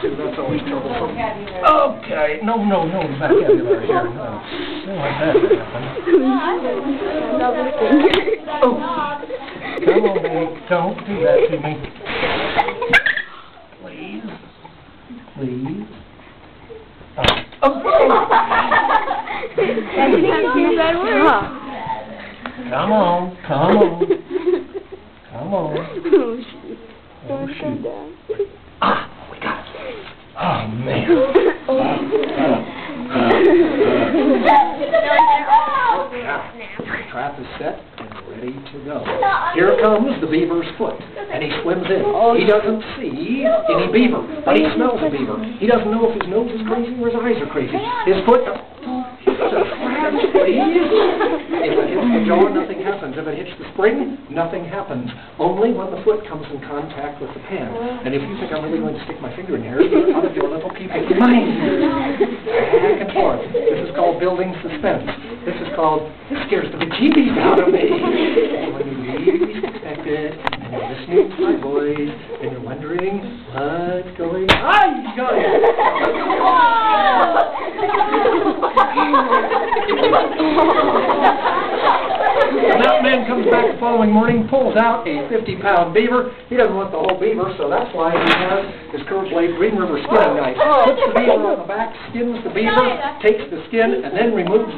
That's always troublesome. Okay, no vocabulary here. No, don't let that happen. Oh, come on, baby. Don't do that to me. Please. Please. Oh. Come on. Come on. Oh, shoot. Ah, we got it. Oh, man. Trap is set and ready to go. Here comes the beaver's foot, and he swims in. He doesn't see any beaver, but he smells a beaver. He doesn't know if his nose is crazy or his eyes are crazy. His foot hits the trap, please. If it hits the jaw, nothing happens. If it hits the spring, nothing happens. Only when the foot comes in contact with the pan. And if you think I'm really going to stick my finger in here, out of your little pea mind. Back and forth. This is called building suspense. This is called, this scares the bejeebies out of me. When you least expect it, and you're listening to my voice, and you're wondering what's going on. The mountain man comes back the following morning, pulls out a 50-pound beaver. He doesn't want the whole beaver, so that's why he has his curved blade Green River skinning knife. Puts the beaver on the back, skins the beaver, takes the skin, and then removes the